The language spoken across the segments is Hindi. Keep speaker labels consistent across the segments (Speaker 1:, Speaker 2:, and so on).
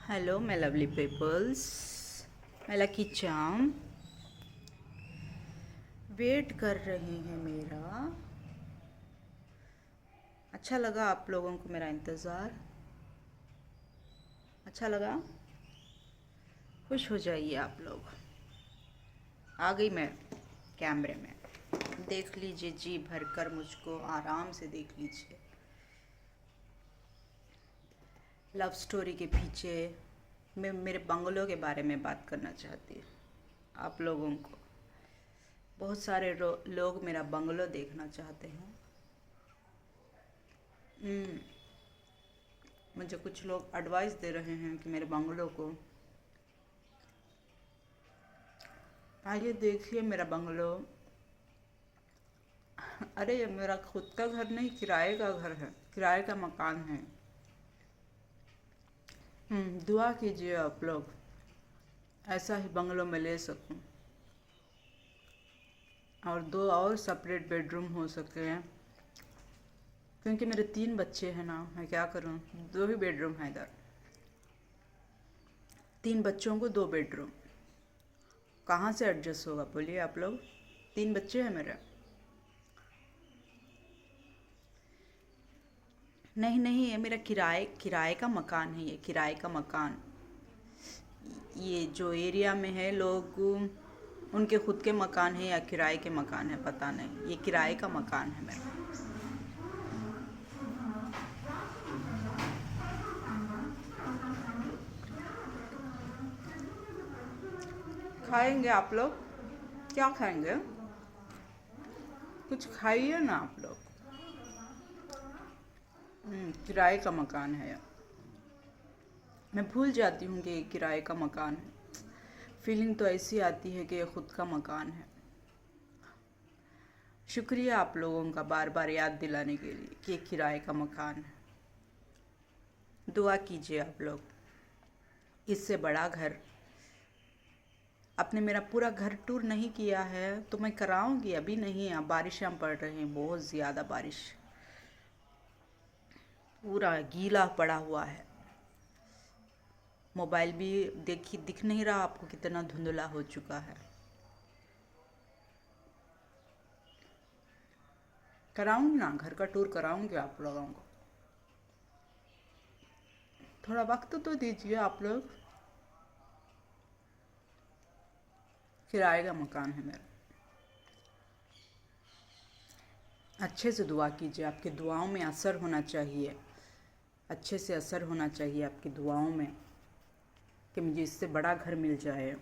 Speaker 1: हेलो my lovely peoples, मैं लकी चाम वेट कर रहे हैं मेरा। अच्छा लगा आप लोगों को मेरा इंतज़ार? अच्छा लगा? खुश हो जाइए आप लोग। आ गई मैं कैमरे में, देख लीजिए जी भर कर मुझको, आराम से देख लीजिए। लव स्टोरी के पीछे मैं मेरे बंगलों के बारे में बात करना चाहती हूँ आप लोगों को। बहुत सारे लोग मेरा बंगलो देखना चाहते हैं। मुझे कुछ लोग एडवाइस दे रहे हैं कि मेरे बंगलों को आइए देखिए मेरा बंगलो। अरे ये मेरा खुद का घर नहीं, किराए का घर है, किराए का मकान है। दुआ कीजिए आप लोग ऐसा ही बंगलो में ले सकूं और 2 और सेपरेट बेडरूम हो सके, क्योंकि मेरे 3 बच्चे हैं ना, मैं क्या करूं। 2 ही बेडरूम है इधर, 3 बच्चों को 2 बेडरूम कहाँ से एडजस्ट होगा बोलिए आप लोग। 3 बच्चे हैं मेरे। नहीं नहीं, ये मेरा किराए किराए का मकान है, ये किराए का मकान। ये जो एरिया में है लोग उनके खुद के मकान है या किराए के मकान है पता नहीं, ये किराए का मकान है मेरा। खाएंगे आप लोग? क्या खाएंगे? कुछ खाइए ना आप लोग। किराए का मकान है। मैं भूल जाती हूँ कि ये किराए का मकान है। फीलिंग तो ऐसी आती है कि ये खुद का मकान है। शुक्रिया आप लोगों का बार बार याद दिलाने के लिए कि ये किराए का मकान है। दुआ कीजिए आप लोग, इससे बड़ा घर। आपने मेरा पूरा घर टूर नहीं किया है तो मैं कराऊंगी, अभी नहीं। अब बारिशें पड़ रही हैं, बहुत ज़्यादा बारिश, पूरा गीला पड़ा हुआ है। मोबाइल भी देखिए, दिख नहीं रहा आपको कितना धुंधला हो चुका है। कराऊंगी ना, घर का टूर कराऊंगी आप लोगों को। थोड़ा वक्त तो दीजिए आप लोग। किराए का मकान है मेरा। अच्छे से दुआ कीजिए, आपकी दुआओं में असर होना चाहिए, अच्छे से असर होना चाहिए आपकी दुआओं में कि मुझे इससे बड़ा घर मिल जाए।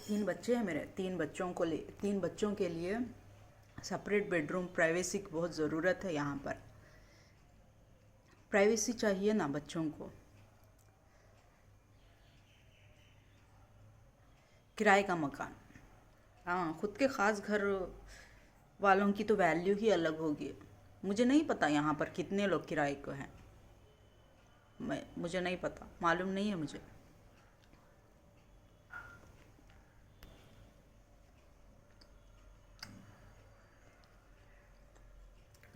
Speaker 1: 3 बच्चे हैं मेरे, 3 बच्चों के लिए सेपरेट बेडरूम, प्राइवेसी की बहुत ज़रूरत है यहाँ पर। प्राइवेसी चाहिए ना बच्चों को। किराए का मकान, हाँ, खुद के ख़ास घर वालों की तो वैल्यू ही अलग होगी। मुझे नहीं पता यहाँ पर कितने लोग किराए को हैं, मुझे नहीं पता, मालूम नहीं है मुझे।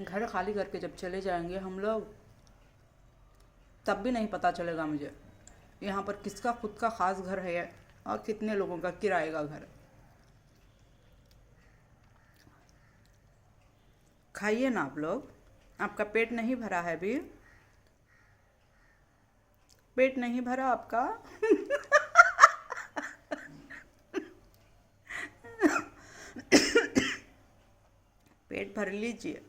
Speaker 1: घर खाली करके जब चले जाएंगे हम लोग, तब भी नहीं पता चलेगा मुझे यहाँ पर किसका खुद का ख़ास घर है और कितने लोगों का किराए का घर है। खाइए ना आप लोग, आपका पेट नहीं भरा है अभी? पेट नहीं भरा आपका? पेट भर लीजिए।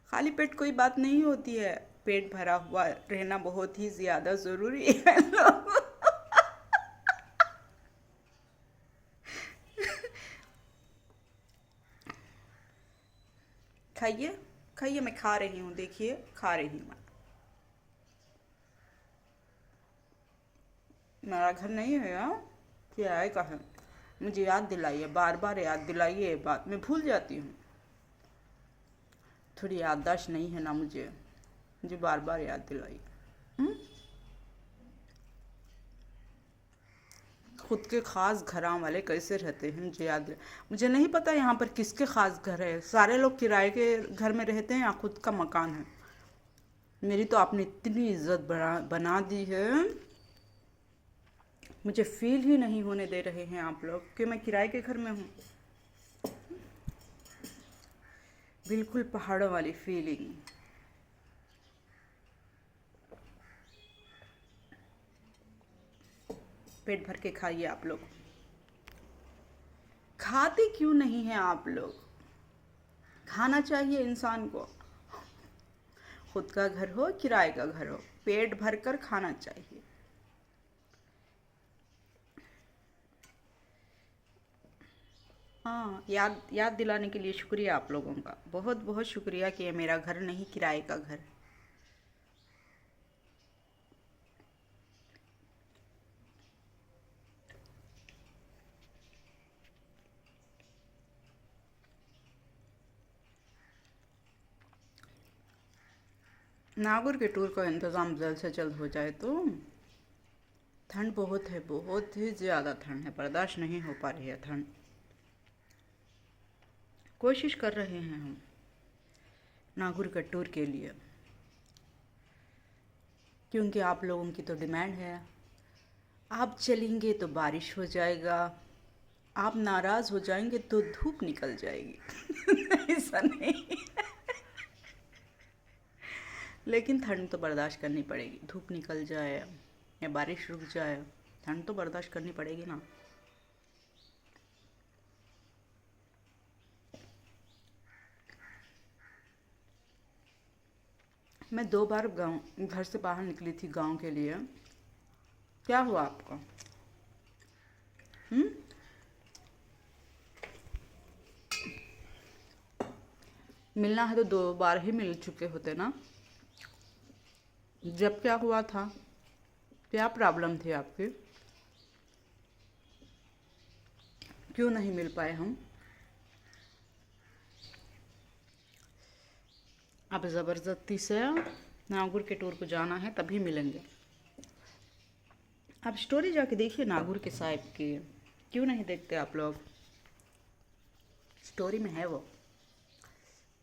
Speaker 1: खाली पेट कोई बात नहीं होती है, पेट भरा हुआ रहना बहुत ही ज़्यादा ज़रूरी है लोग। खाइए खाइए, मैं खा रही हूँ, देखिए खा रही हूँ मैं। मेरा घर नहीं है यार, किराए का है। मुझे याद दिलाइए, बार बार याद दिलाइए, ये बात मैं भूल जाती हूँ। थोड़ी याददाश्त नहीं है ना मुझे, मुझे बार बार याद दिलाइए। खुद के ख़ास घरां वाले कैसे रहते हैं मुझे याद है। मुझे नहीं पता यहाँ पर किसके ख़ास घर है, सारे लोग किराए के घर में रहते हैं या खुद का मकान है। मेरी तो आपने इतनी इज्जत बना दी है, मुझे फील ही नहीं होने दे रहे हैं आप लोग कि मैं किराए के घर में हूँ। बिल्कुल पहाड़ों वाली फीलिंग। पेट भर के खाइए आप लोग। खाते क्यों नहीं हैं आप लोग? खाना चाहिए इंसान को। खुद का घर हो किराए का घर हो, पेट भर कर खाना चाहिए। हाँ, याद याद दिलाने के लिए शुक्रिया आप लोगों का, बहुत बहुत शुक्रिया कि ये मेरा घर नहीं किराए का घर। नागौर के टूर का इंतज़ाम जल्द से जल्द हो जाए तो। ठंड बहुत है, बहुत ही ज़्यादा ठंड है, बर्दाश्त नहीं हो पा रही है ठंड। कोशिश कर रहे हैं हम नागौर के टूर के लिए, क्योंकि आप लोगों की तो डिमांड है। आप चलेंगे तो बारिश हो जाएगा, आप नाराज़ हो जाएंगे तो धूप निकल जाएगी। ऐसा नहीं। लेकिन ठंड तो बर्दाश्त करनी पड़ेगी, धूप निकल जाए या बारिश रुक जाए, ठंड तो बर्दाश्त करनी पड़ेगी ना। मैं 2 बार गांव घर से बाहर निकली थी गांव के लिए। क्या हुआ आपको? हम्म? मिलना है तो 2 बार ही मिल चुके होते ना। जब क्या हुआ था, क्या प्रॉब्लम थी आपकी, क्यों नहीं मिल पाए हम? अब ज़बरदस्ती से नागौर के टूर को जाना है तभी मिलेंगे। आप स्टोरी जाके देखिए नागौर के साहिब की, क्यों नहीं देखते आप लोग? स्टोरी में है वो।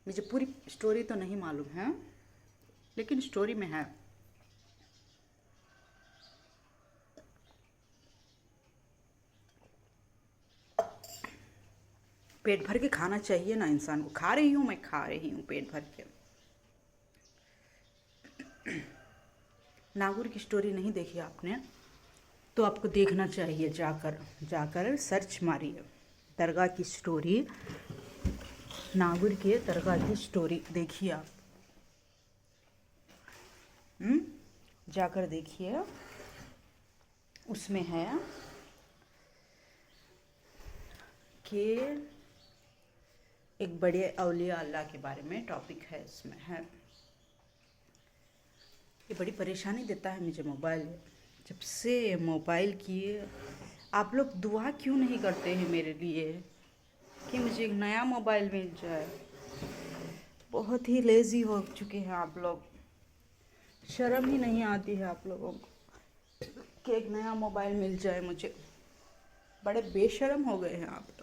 Speaker 1: मुझे पूरी स्टोरी तो नहीं मालूम है, लेकिन स्टोरी में है। पेट भर के खाना चाहिए ना इंसान को। खा रही हूँ, मैं खा रही हूँ पेट भर के। नागौर की स्टोरी नहीं देखी आपने तो आपको देखना चाहिए, जाकर जाकर सर्च मारिए दरगाह की स्टोरी, नागौर के दरगाह की स्टोरी देखिए आप। जाकर देखिए, उसमें है कि एक बड़े औलिया अल्लाह के बारे में टॉपिक है, इसमें है। ये बड़ी परेशानी देता है मुझे मोबाइल। जब से मोबाइल किए, आप लोग दुआ क्यों नहीं करते हैं मेरे लिए कि मुझे एक नया मोबाइल मिल जाए? बहुत ही लेज़ी हो चुके हैं आप लोग, शर्म ही नहीं आती है आप लोगों को कि एक नया मोबाइल मिल जाए मुझे। बड़े बेशर्म हो गए हैं आप लोग।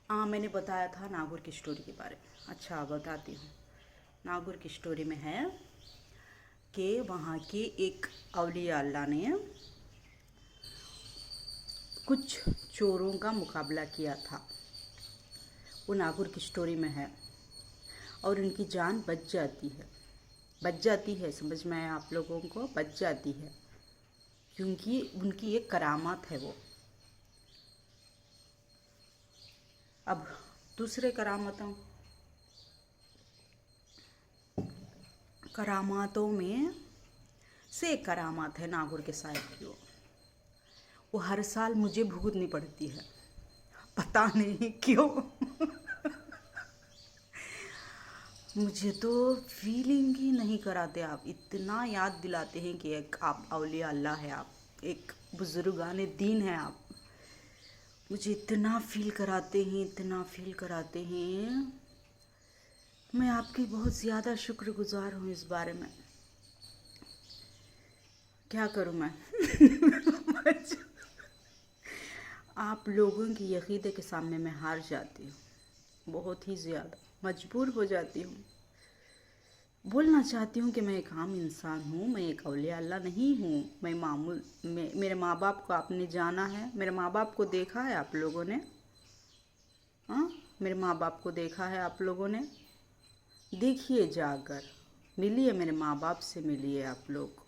Speaker 1: हाँ, मैंने बताया था नागौर की स्टोरी के बारे में। अच्छा, बताती हूँ। नागौर की स्टोरी में है कि वहाँ के एक औलिया अल्लाह ने कुछ चोरों का मुकाबला किया था। वो नागौर की स्टोरी में है और उनकी जान बच जाती है, समझ में आया आप लोगों को? बच जाती है, क्योंकि उनकी एक करामात है वो। अब दूसरे करामातों में से एक करामात है नागौर के साहिब की। वो हर साल मुझे भुगतनी पड़ती है, पता नहीं क्यों। मुझे तो फीलिंग ही नहीं कराते आप, इतना याद दिलाते हैं कि एक आप औलिया अल्लाह है, आप एक बुजुर्गाने दीन है आप। मुझे इतना फील कराते हैं, इतना फील कराते हैं। मैं आपकी बहुत ज़्यादा शुक्रगुजार हूँ इस बारे में। क्या करूँ मैं? आप लोगों की अक़ीदे के सामने मैं हार जाती हूँ, बहुत ही ज़्यादा मजबूर हो जाती हूँ। बोलना चाहती हूँ कि मैं एक आम इंसान हूँ, मैं एक औलिया अल्लाह नहीं हूँ। मैं मामूल में मेरे माँ बाप को आपने जाना है, मेरे माँ बाप को देखा है आप लोगों ने? हाँ, मेरे माँ बाप को देखा है आप लोगों ने? देखिए जाकर, मिलिए मेरे माँ बाप से, मिलिए आप लोग।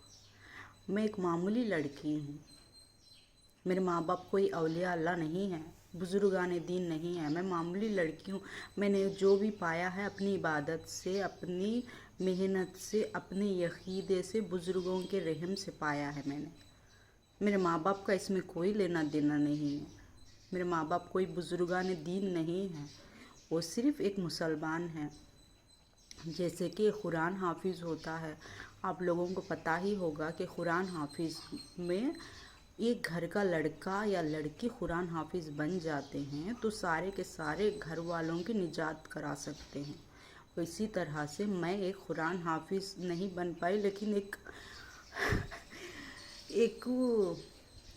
Speaker 1: मैं एक मामूली लड़की हूँ, मेरे माँ बाप कोई औलिया अल्लाह नहीं है, बुजुर्गाने दीन नहीं है। मैं मामूली लड़की हूँ। मैंने जो भी पाया है अपनी इबादत से, अपनी मेहनत से, अपने यकीदे से, बुज़ुर्गों के रहम से पाया है मैंने। मेरे माँ बाप का इसमें कोई लेना देना नहीं है। मेरे माँ बाप कोई बुजुर्गाने दीन नहीं है, वो सिर्फ़ एक मुसलमान है। जैसे कि कुरान हाफिज़ होता है, आप लोगों को पता ही होगा कि कुरान हाफिज़ में एक घर का लड़का या लड़की कुरान हाफिज़ बन जाते हैं तो सारे के सारे घर वालों की निजात करा सकते हैं। तो इसी तरह से मैं एक कुरान हाफिज़ नहीं बन पाई, लेकिन एक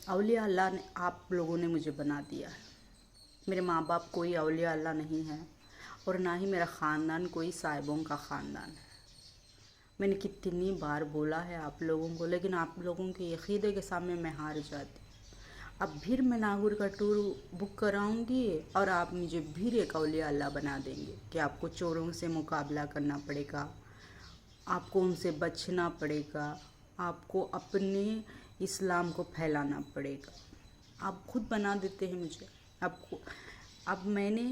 Speaker 1: औलिया अल्लाह ने आप लोगों ने मुझे बना दिया है। मेरे माँ बाप कोई औलिया अल्लाह नहीं है और ना ही मेरा ख़ानदान कोई साहिबों का ख़ानदान है। मैंने कितनी बार बोला है आप लोगों को, लेकिन आप लोगों के अक़ीदे के सामने मैं हार जाती। अब फिर मैं नागौर का टूर बुक कराऊंगी और आप मुझे फिर एक औलिया अल्लाह बना देंगे कि आपको चोरों से मुकाबला करना पड़ेगा, आपको उनसे बचना पड़ेगा, आपको अपने इस्लाम को फैलाना पड़ेगा। आप खुद बना देते हैं मुझे। आपको अब मैंने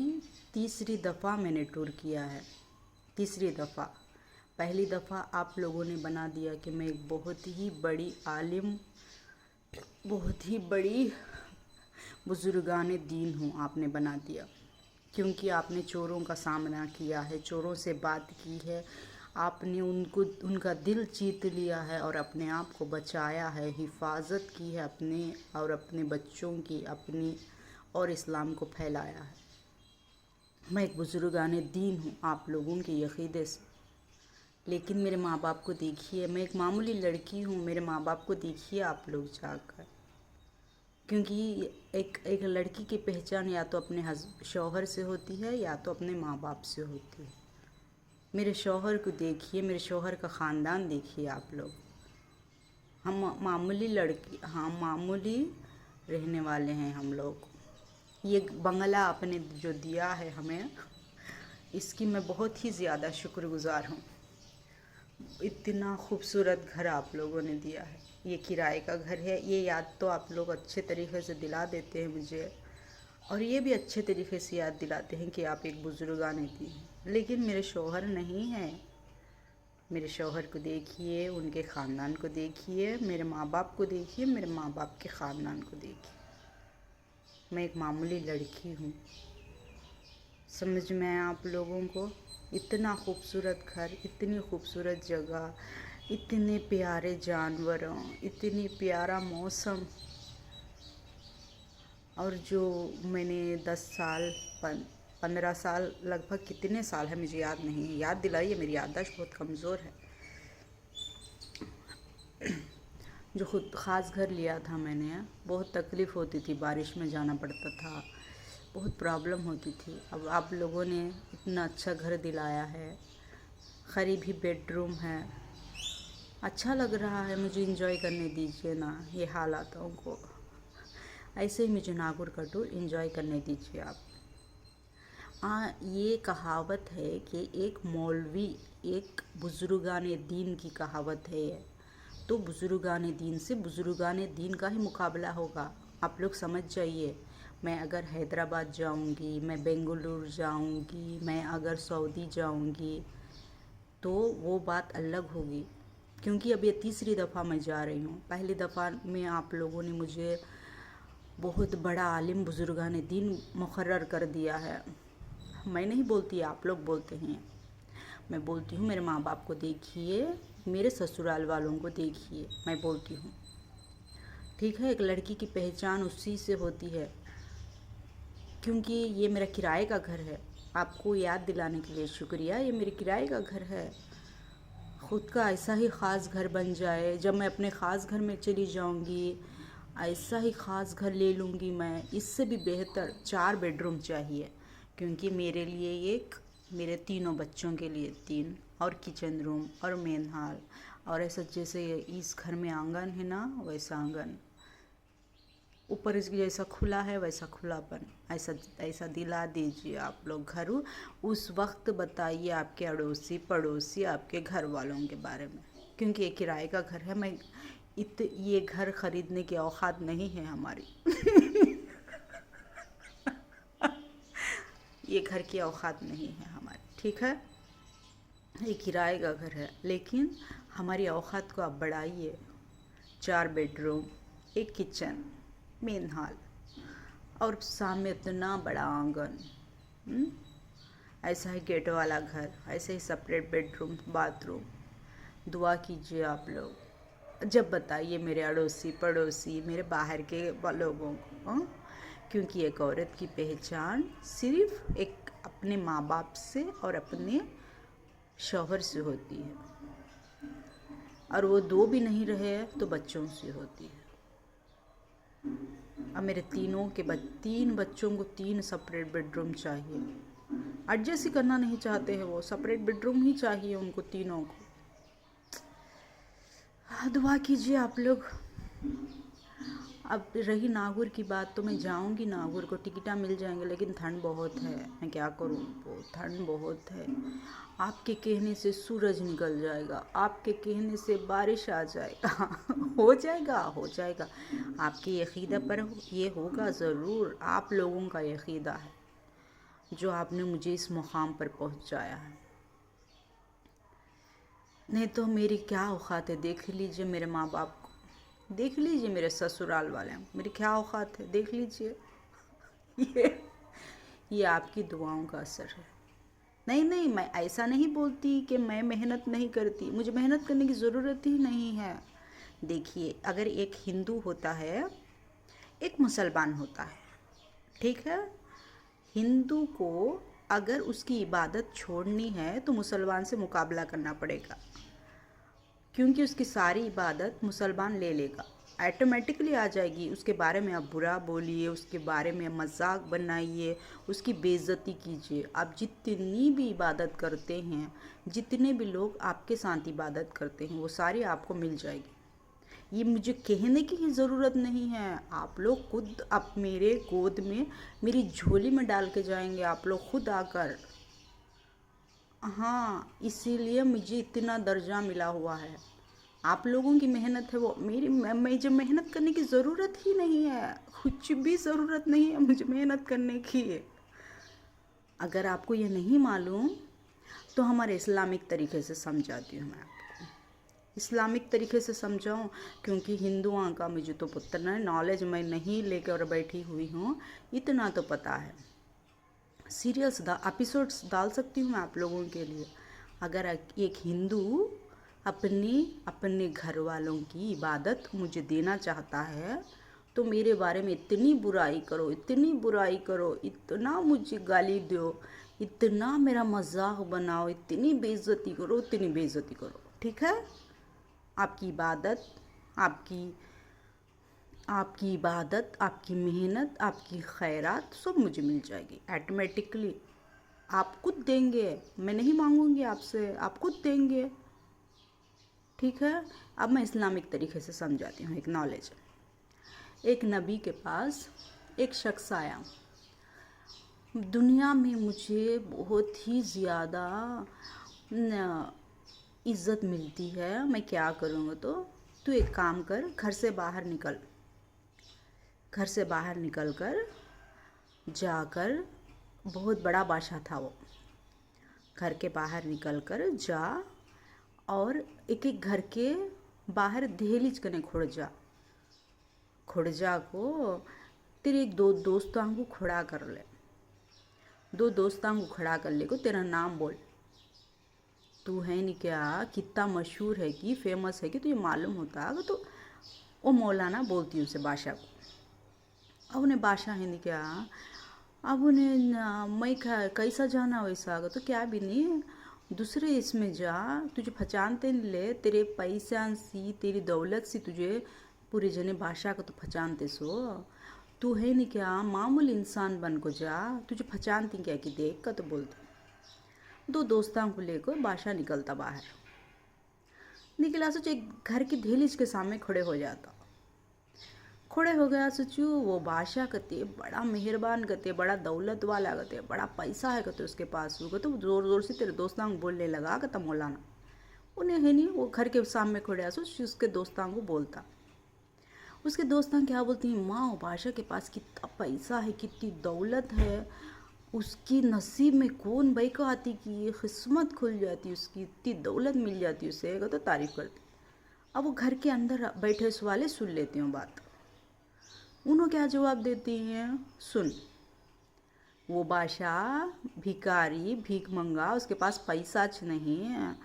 Speaker 1: तीसरी दफ़ा मैंने टूर किया है, तीसरी दफ़ा। पहली दफ़ा आप लोगों ने बना दिया कि मैं एक बहुत ही बड़ी आलिम, बहुत ही बड़ी बुजुर्गाने दीन हूँ, आपने बना दिया। क्योंकि आपने चोरों का सामना किया है, चोरों से बात की है, आपने उनका दिल जीत लिया है और अपने आप को बचाया है, हिफाजत की है अपने और अपने बच्चों की, अपनी और इस्लाम को फैलाया है। मैं एक बुजुर्गाने दीन हूँ आप लोगों के अक़ीदे से। लेकिन मेरे माँ बाप को देखिए, मैं एक मामूली लड़की हूँ, मेरे माँ बाप को देखिए आप लोग जाकर। क्योंकि एक लड़की की पहचान या तो अपने शौहर से होती है या तो अपने माँ बाप से होती है। मेरे शौहर को देखिए, मेरे शौहर का ख़ानदान देखिए आप लोग। हम मामूली लड़की, हाँ मामूली रहने वाले हैं हम लोग। ये बंगला आपने जो दिया है हमें, इसकी मैं बहुत ही ज़्यादा शुक्रगुज़ार हूँ। इतना खूबसूरत घर आप लोगों ने दिया है। ये किराए का घर है, ये याद तो आप लोग अच्छे तरीके से दिला देते हैं मुझे, और ये भी अच्छे तरीके से याद दिलाते हैं कि आप एक बुजुर्गाने दी हैं। लेकिन मेरे शौहर नहीं हैं। मेरे शौहर को देखिए, उनके ख़ानदान को देखिए, मेरे माँ बाप को देखिए, मेरे माँ बाप के ख़ानदान को देखिए। मैं एक मामूली लड़की हूँ, समझ में आया आप लोगों को? इतना खूबसूरत घर, इतनी खूबसूरत जगह, इतने प्यारे जानवरों, इतनी प्यारा मौसम, और जो मैंने 10 साल 15 साल, लगभग कितने साल है मुझे याद नहीं है, याद दिलाइए, मेरी याददाश्त बहुत कमज़ोर है। जो खुद ख़ास घर लिया था मैंने, बहुत तकलीफ़ होती थी, बारिश में जाना पड़ता था, बहुत प्रॉब्लम होती थी। अब आप लोगों ने इतना अच्छा घर दिलाया है, करीब ही बेडरूम है, अच्छा लग रहा है। मुझे इंजॉय करने दीजिए ना ये हालातों को। ऐसे ही मुझे नागौर का टूर इंजॉय करने दीजिए आप। ये कहावत है कि एक मौलवी, एक बुजुर्गाने दीन की कहावत है ये। तो बुजुर्गाने दीन से बुजुर्गाने दीन का ही मुकाबला होगा, आप लोग समझ जाइए। मैं अगर हैदराबाद जाऊंगी, मैं बेंगलुरु जाऊंगी, मैं अगर सऊदी जाऊंगी तो वो बात अलग होगी। क्योंकि अब ये तीसरी दफ़ा मैं जा रही हूँ। पहली दफ़ा में आप लोगों ने मुझे बहुत बड़ा आलिम बुजुर्गाने दीन मुकर्रर कर दिया है। मैं नहीं बोलती, आप लोग बोलते हैं। मैं बोलती हूँ मेरे माँ बाप को देखिए, मेरे ससुराल वालों को देखिए, मैं बोलती हूँ। ठीक है, एक लड़की की पहचान उसी से होती है। क्योंकि ये मेरा किराए का घर है, आपको याद दिलाने के लिए शुक्रिया। ये मेरे किराए का घर है, ख़ुद का ऐसा ही ख़ास घर बन जाए, जब मैं अपने ख़ास घर में चली जाऊंगी ऐसा ही ख़ास घर ले लूँगी मैं। इससे भी बेहतर 4 बेडरूम चाहिए, क्योंकि मेरे लिए एक, मेरे तीनों बच्चों के लिए 3, और किचन रूम और मेन हॉल, और ऐसा जैसे इस घर में आंगन है ना वैसा आंगन, ऊपर इसकी जैसा खुला है वैसा खुलापन, ऐसा ऐसा दिला दीजिए आप लोग घर। उस वक्त बताइए आपके अड़ोसी पड़ोसी आपके घर वालों के बारे में, क्योंकि ये किराए का घर है। मैं ये घर ख़रीदने की औकात नहीं है हमारी। ये घर की औकात नहीं है हमारी, ठीक है। ये किराए का घर है, लेकिन हमारी औकात को आप बढ़ाइए। 4 बेडरूम, एक किचन, मेन हॉल, और सामने इतना बड़ा आंगन। ऐसा ही गेट वाला घर, ऐसे ही सेपरेट बेडरूम बाथरूम। दुआ कीजिए आप लोग, जब बताइए मेरे अड़ोसी पड़ोसी मेरे बाहर के लोगों को, क्योंकि एक औरत की पहचान सिर्फ एक अपने माँ बाप से और अपने शौहर से होती है, और वो 2 भी नहीं रहे तो बच्चों से होती है। अब मेरे 3 बच्चों को 3 सेपरेट बेडरूम चाहिए। एडजस्ट ही करना नहीं चाहते हैं वो, सेपरेट बेडरूम ही चाहिए उनको तीनों को। दुआ कीजिए आप लोग। अब रही नागौर की बात, तो मैं जाऊंगी नागौर को, टिकटा मिल जाएंगे, लेकिन ठंड बहुत है, मैं क्या करूं, ठंड बहुत है। आपके कहने से सूरज निकल जाएगा, आपके कहने से बारिश आ जाएगा। हो जाएगा हो जाएगा, आपकी अक़ीदा पर ये होगा ज़रूर। आप लोगों का अक़ीदा है जो आपने मुझे इस मुकाम पर पहुंचाया है, नहीं तो मेरी क्या औकात है। देख लीजिए मेरे माँ बाप को, देख लीजिए मेरे ससुराल वाले, मेरी क्या औकात है, देख लीजिए। ये आपकी दुआओं का असर है। नहीं, मैं ऐसा नहीं बोलती कि मैं मेहनत नहीं करती, मुझे मेहनत करने की ज़रूरत ही नहीं है। देखिए, अगर एक हिंदू होता है, एक मुसलमान होता है, ठीक है। हिंदू को अगर उसकी इबादत छोड़नी है तो मुसलमान से मुकाबला करना पड़ेगा, क्योंकि उसकी सारी इबादत मुसलमान ले लेगा, ऑटोमेटिकली आ जाएगी। उसके बारे में आप बुरा बोलिए, उसके बारे में मजाक बनाइए, उसकी बेइज्जती कीजिए। आप जितनी भी इबादत करते हैं, जितने भी लोग आपके साथ इबादत करते हैं, वो सारी आपको मिल जाएगी। ये मुझे कहने की ही ज़रूरत नहीं है, आप लोग खुद आप मेरे गोद में, मेरी झोली में डाल के जाएंगे आप लोग खुद आकर। हाँ, इसीलिए मुझे इतना दर्जा मिला हुआ है। आप लोगों की मेहनत है वो, मेरी मैं जब मेहनत करने की ज़रूरत ही नहीं है, कुछ भी ज़रूरत नहीं है मुझे मेहनत करने की। अगर आपको ये नहीं मालूम तो हमारे इस्लामिक तरीके से समझाती हूँ मैं आपको, इस्लामिक तरीके से समझाऊँ, क्योंकि हिंदुओं का मुझे तो उतना नॉलेज मैं नहीं लेकर बैठी हुई हूँ, इतना तो पता है। सीरियल्स एपिसोड्स डाल सकती हूँ मैं आप लोगों के लिए। अगर एक हिंदू अपने घर वालों की इबादत मुझे देना चाहता है, तो मेरे बारे में इतनी बुराई करो, इतनी बुराई करो, इतना मुझे गाली दो, इतना मेरा मजाक बनाओ, इतनी बेइज्जती करो, इतनी बेइज्जती करो, ठीक है। आपकी इबादत, आपकी इबादत, आपकी मेहनत, आपकी खैरात सब मुझे मिल जाएगी ऑटोमेटिकली। आप खुद देंगे, मैं नहीं मांगूंगी आपसे, आप खुद देंगे, ठीक है। अब मैं इस्लामिक तरीके से समझाती हूँ। एक नॉलेज, एक नबी के पास एक शख्स आया, दुनिया में मुझे बहुत ही ज़्यादा इज़्ज़त मिलती है, मैं क्या करूँगा, तो तू एक काम कर, घर से बाहर निकल कर जाकर, बहुत बड़ा बादशाह था वो, घर के बाहर निकल कर जा और एक एक घर के बाहर दहलीज कने खुड़ जा को तेरे एक 2 दोस्तां को खड़ा कर ले, 2 दोस्तां को खड़ा कर ले को तेरा नाम बोल, तू है नहीं क्या, कितना मशहूर है कि फेमस है कि तुझे मालूम होता है। तो वो मौलाना बोलती उसे बादशाह को, अब उन्हें बादशाह है नहीं क्या, अब उन्हें मैं कैसा जाना वैसा, तो क्या भी नहीं, दूसरे इसमें जा, तुझे पहचानते नहीं ले, तेरे पैसा सी तेरी दौलत सी तुझे पूरे जने भाषा को तो पहचानते सो। तू है नहीं क्या मामूल इंसान बन को जा, तुझे पहचानती क्या कि देख का तो बोलते। दो दोस्तों को लेकर बादशाह निकलता बाहर। निकला सोच एक घर की दहलीज के सामने खड़े हो जाता। खड़े हो गया सोचू वो बादशाह कहते बड़ा मेहरबान कहते, बड़ा दौलत वाला कहते, बड़ा पैसा है कहते उसके पास। वो कहते जोर जोर से तेरे दोस्तों को बोलने लगा कहता मौलाना। उन्हें है नहीं, वो घर के सामने खड़े सोच उसके दोस्तों को बोलता। उसके दोस्तों क्या बोलती हैं, माँ वो बादशाह के पास कितना पैसा है, कितनी दौलत है, उसकी नसीब में कौन भाई को आती कि ये किस्मत खुल जाती, उसकी इतनी दौलत मिल जाती उसे, तो तारीफ़ करती। अब वो घर के अंदर बैठे उस वाले सुन लेती हूँ बात। उन्होंने क्या जवाब देती हैं, सुन वो बादशाह भिखारी भीख मंगा, उसके पास पैसा नहीं है,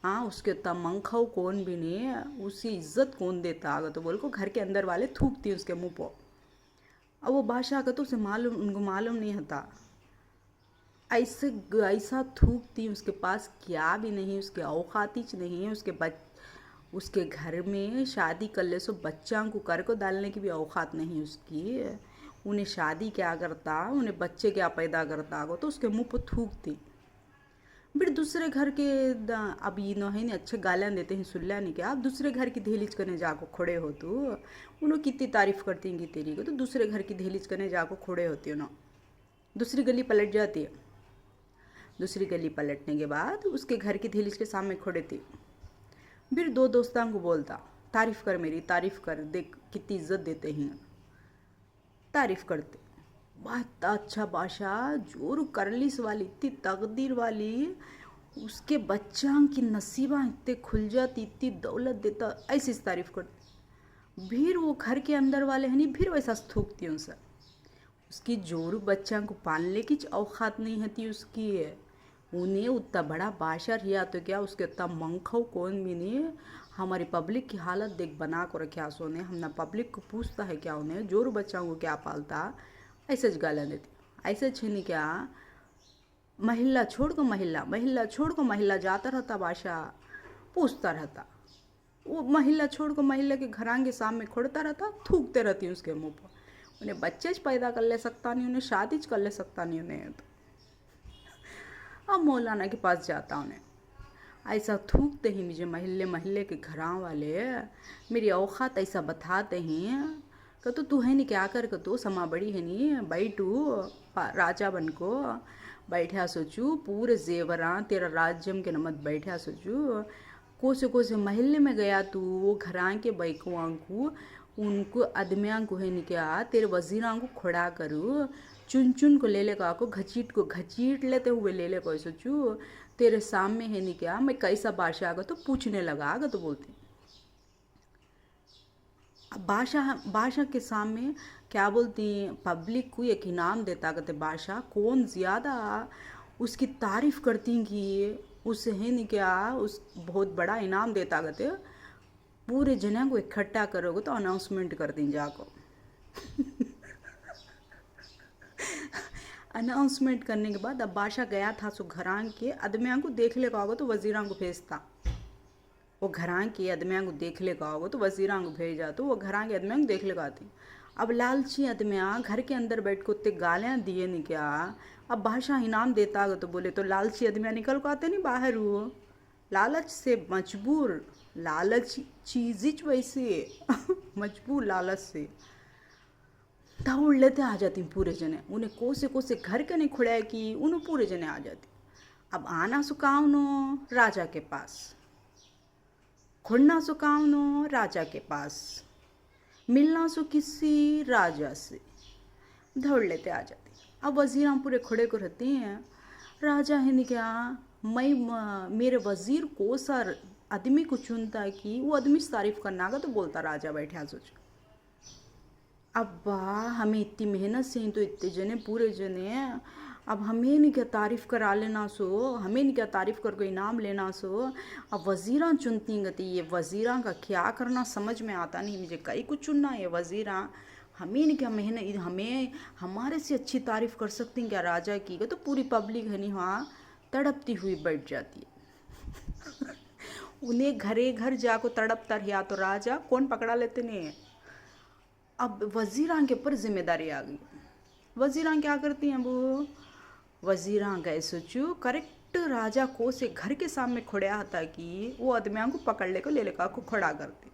Speaker 1: हाँ उसके तमंखाओ कौन भी नहीं है, उसी इज्जत कौन देता अगर तो बोल को घर के अंदर वाले थूकती उसके मुंह पर। अब वो बादशाह का तो उसे मालूम, उनको मालूम नहीं होता, ऐसे ऐसा थूकती उसके पास क्या भी नहीं, उसके औकाती नहीं है, उसके घर में शादी कर ले सो बच्चा को कर को डालने की भी औकात नहीं उसकी। उन्हें शादी क्या करता, उन्हें बच्चे क्या पैदा करता तो उसके मुंह पर थूकती। फिर दूसरे घर के अब ये न है नहीं अच्छे गालियाँ देते हैं, सुल्ला नहीं क्या, अब दूसरे घर की दहलीज करने जाको खड़े हो तू, उन्होंने कितनी तारीफ़ करती हैं तेरी को, तो दूसरे घर की दहलीज करने जाको खड़े होती हो ना। दूसरी गली पलट जाती है। दूसरी गली पलटने के बाद उसके घर की दहलीज के सामने खड़े थी। फिर दो दोस्तों को बोलता, तारीफ़ कर मेरी, तारीफ़ कर, देख कितनी इज्जत देते हैं। तारीफ़ करते, बहुत अच्छा बादशाह, जोर करलिस वाली, इतनी तकदीर वाली, उसके बच्चा की नसीबा इतने खुल जाती, इतनी दौलत देता, ऐसी तारीफ़ करती। फिर वो घर के अंदर वाले हैं नहीं, फिर वैसा थूकती उनसे। उसकी जोरू बच्चा को पालने की औकात नहीं होती उसकी है, उन्हें उतना बड़ा बादशाह रिया तो क्या, उसके उतना मंखो कौन भी नहीं। हमारी पब्लिक की हालत देख बना को रखे सोने, हम ना पब्लिक को पूछता है क्या, उन्हें जोरू बच्चों को क्या पालता, ऐसे गाला देती। ऐसे छीनी क्या, महिला छोड़ को महिला, महिला छोड़ को महिला जाता रहता बादशाह, पूछता रहता। वो महिला छोड़ को महिला के घरांगे सामने खड़ता रहता, थूकते रहती उसके मुँह पर। उन्हें बच्चे पैदा कर ले सकता नहीं, उन्हें शादी कर ले सकता नहीं उन्हें। तो अब मौलाना के पास जाता उन्हें, ऐसा थूकते ही मुझे महल्ले महल्ले के घरां वाले मेरी औकात ऐसा बताते हैं कि तू है नहीं क्या कर के, तो समा बड़ी है नहीं, बैठू राजा बन को बैठा सोचू, पूरे जेवरा तेरा राज्यम के नमत बैठा सोचू। कोसे महल्ले में गया तू, वो घरां के बैकुआं को उनको अदमियाँ को है नहीं क्या, तेरे वजीरां को खड़ा करूँ, चुन चुन को ले का को घचीट लेते हुए ले को सोचू, तेरे सामने है नहीं क्या, मैं कैसा बादशाह आगा तो पूछने लगा आगा तो बोलती। अब बादशाह के सामने क्या बोलती, पब्लिक को एक इनाम देता कहते, बादशाह कौन ज़्यादा उसकी तारीफ़ करती कि उसे है नहीं क्या, उस बहुत बड़ा इनाम देता कहते, पूरे जने को इकट्ठा करोगे तो अनाउंसमेंट कर दी जाको। अनाउंसमेंट करने के बाद अब बादशाह गया था सो घरां के अदमियाँ को देख ले होगा तो वजीरां को भेजता। वो घरां के अदमियाँ को देख ले होगा तो वजीरां को भेजा, तो वो घरां के अदमियाँ को देख ले आती। अब लालची अदमियाँ घर के अंदर बैठ को उतने गालियाँ दिए नहीं क्या, अब बादशाह इनाम देता तो बोले तो लालची अदमियाँ निकल को आते नहीं बाहर, वो लालच से मजबूर, लालच चीज़ वैसे मजबूर लालच से दौड़ लेते आ जाती पूरे जने, उन्हें कोसे घर के नहीं खुड़ा कि उन्हें पूरे जने आ जाती। अब आना सुकावनो राजा के पास, खुड़ना सुकावनो राजा के पास, मिलना सो किसी राजा से, दौड़ लेते आ जाती। अब वजीरां पूरे खुड़े को रहते हैं, राजा है नहीं क्या, मैं मेरे वजीर को सर आदमी को चुनता है कि वो आदमी से तारीफ़ करना का तो बोलता राजा बैठा सोच। अब्बा हमें इतनी मेहनत से तो इतने जने पूरे जने, अब हमें नहीं क्या तारीफ़ करा लेना सो, हमें नहीं क्या तारीफ़ कर कोई इनाम लेना सो, अब वज़ीरां चुनती गती, ये वज़ीरां का क्या करना समझ में आता नहीं मुझे, कई कुछ चुनना है वज़ीरां, हमें नहीं क्या मेहनत, हमें हमारे से अच्छी तारीफ़ कर सकती हैं क्या राजा की, तो पूरी पब्लिक है नहीं, हाँ तड़पती हुई बैठ जाती है। उन्हें घरे घर जाको तड़पता रहा तो राजा कौन पकड़ा लेते नहीं। अब वजीरां के ऊपर जिम्मेदारी आ गई। वजीरां क्या करती हैं, वो वजीरां गए सोचो करेक्ट राजा को से घर के सामने खड़ा था कि वो आदमियों को पकड़ ले को ले लेकर को खड़ा करती।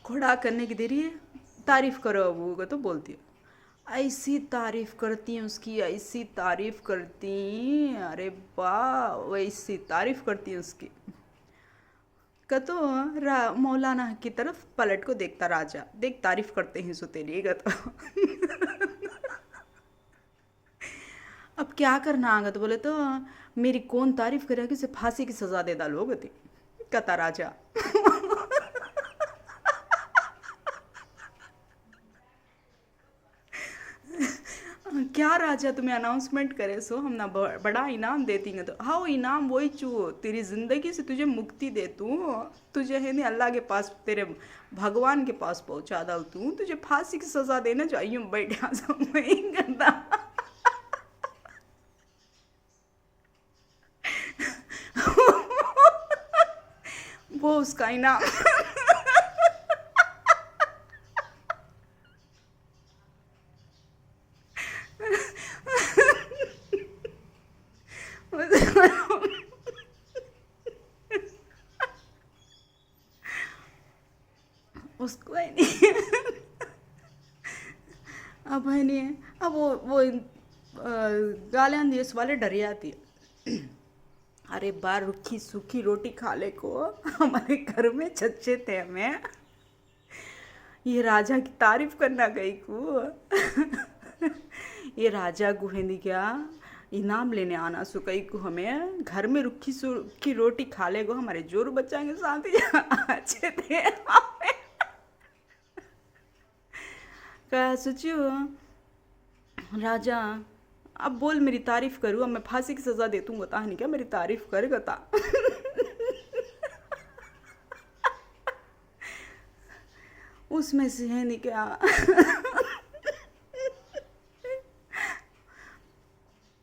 Speaker 1: खड़ा करने की देरी है, तारीफ करो अबू को तो बोलती है। ऐसी तारीफ करती हैं उसकी, ऐसी तारीफ करती, अरे वाह वैसी तारीफ करती हैं उसकी। तो मौलाना की तरफ पलट को देखता राजा, देख तारीफ करते हैं सो तेरी तो। अब क्या करना आगा तो बोले तो मेरी कौन तारीफ करेगी, उसे फांसी की सजा दे डालोगे थे कहता राजा। क्या राजा तुम्हें अनाउंसमेंट करे सो हम ना बड़ा इनाम देती हैं। तो हाँ वो इनाम वही चू तेरी ज़िंदगी से तुझे मुक्ति दे तू, तुझे है नहीं अल्लाह के पास तेरे भगवान के पास पहुंचा डाल तू, तुझे फांसी की सज़ा देना चाहिए बैठा सब नहीं करता। वो उसका इनाम। उसको है नहीं। अब है नहीं, अब वो गालियाँ दिए वाले डर जाती है। अरे बार रूखी सूखी रोटी खा ले को हमारे घर में चच्चे थे हमें, ये राजा की तारीफ करना गई को। ये राजा को है नहीं क्या इनाम लेने आना सुकई को, हमें घर में रुखी सूखी रोटी खा ले को हमारे जोर बच्चाएंगे साथ ही अच्छे थे। क्या सोचियो राजा, अब बोल मेरी तारीफ करूँ, अब मैं फांसी की सजा देतूँ बता नहीं क्या, मेरी तारीफ कर गता। उसमें से है नहीं क्या।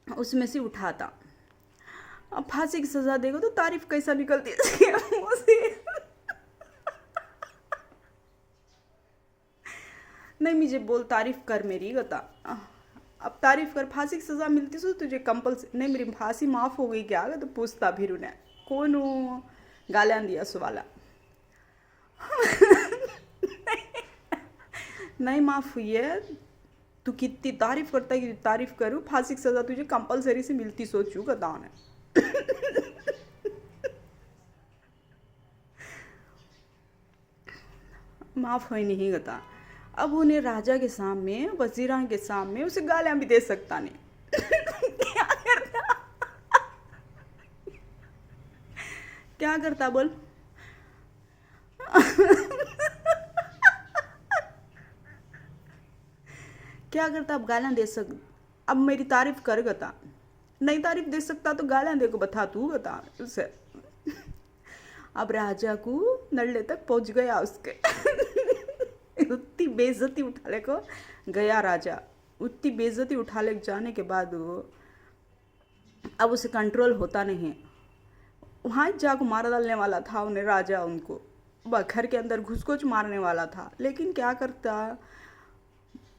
Speaker 1: उसमें से उठाता, अब फांसी की सजा देगा तो तारीफ कैसा निकलती है मुंह से। नहीं मुझे बोल तारीफ कर मेरी गता, अब तारीफ कर, फांसी की सजा मिलती सो तुझे कंपल्सरी नहीं, मेरी फांसी माफ़ हो गई क्या तो पूछता फिर उन्हें कौन हूँ गालियाँ दिया सो वाला। नहीं माफ़ हुई है, तू कितनी तारीफ करता है कि तारीफ करूँ, फांसी की सजा तुझे कंपल्सरी से मिलती सोचू गता ने। माफ़ हुई नहीं गता। अब उन्हें राजा के सामने वजीरां के सामने उसे गालियां भी दे सकता नहीं। क्या करता, क्या करता बोल। क्या करता, अब गालियां दे सक, अब मेरी तारीफ कर गता, नहीं तारीफ दे सकता तो गालियां दे को बता तू गता उसे। अब राजा को नल्ले तक पहुंच गया उसके। उतनी बेइज्जती उठा ले को गया राजा, उतनी बेइज्जती उठा ले जाने के बाद अब उसे कंट्रोल होता नहीं, वहाँ जाको मार डालने वाला था उन्हें राजा, उनको घर के अंदर घुस मारने वाला था। लेकिन क्या करता,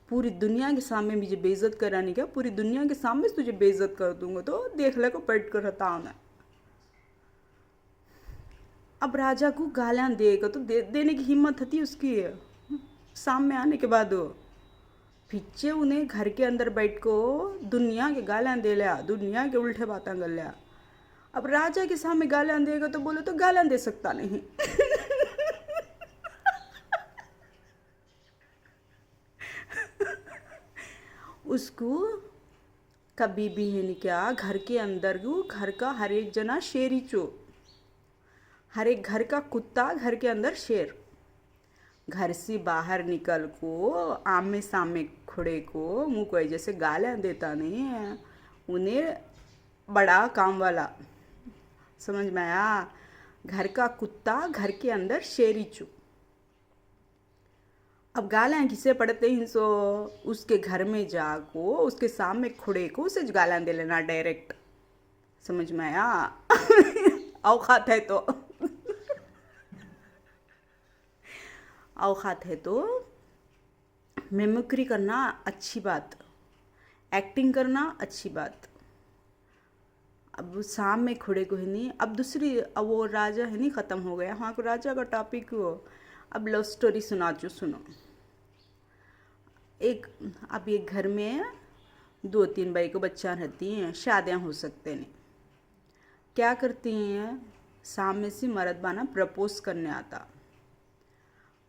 Speaker 1: पूरी दुनिया के सामने मुझे बेइज्जत कराने का, पूरी दुनिया के सामने तुझे बेइज्जत कर दूंगा तो देख ले को पेट कर रहता उन्हें। अब राजा को गालियाँ देगा तो देने की हिम्मत थी उसकी। सामने आने के बाद पीछे उन्हें घर के अंदर बैठ को दुनिया के गालियाँ दे लिया, दुनिया के उल्टे बातें कर लिया। अब राजा के सामने गालियाँ देगा तो बोले तो गालियाँ दे सकता नहीं। उसको कभी भी है नहीं क्या, घर के अंदर घर का हर एक जना शेर ही चो, हर एक घर का कुत्ता घर के अंदर शेर। घर से बाहर निकल को आमने सामने खड़े को मुँह को जैसे गालियाँ देता नहीं है, उन्हें बड़ा काम वाला समझ में आया। घर का कुत्ता घर के अंदर शेरी चू। अब गालां किसे पड़ते हैं सो उसके घर में जाको उसके सामने खुड़े को उसे गालां दे लेना डायरेक्ट। समझ में आया? औकात है तो औकात है तो मिमिक्री करना अच्छी बात, एक्टिंग करना अच्छी बात। अब शाम में खुड़े को है नहीं, अब दूसरी, अब वो राजा है नहीं, ख़त्म हो गया। हाँ, को राजा का टॉपिक हो। अब लव स्टोरी सुनाचो, सुनो। एक, अब एक घर में 2-3 भाई को बच्चा रहती हैं, शादियाँ हो सकते नहीं। क्या करती हैं, सामने से मर्द बाना प्रपोज करने आता,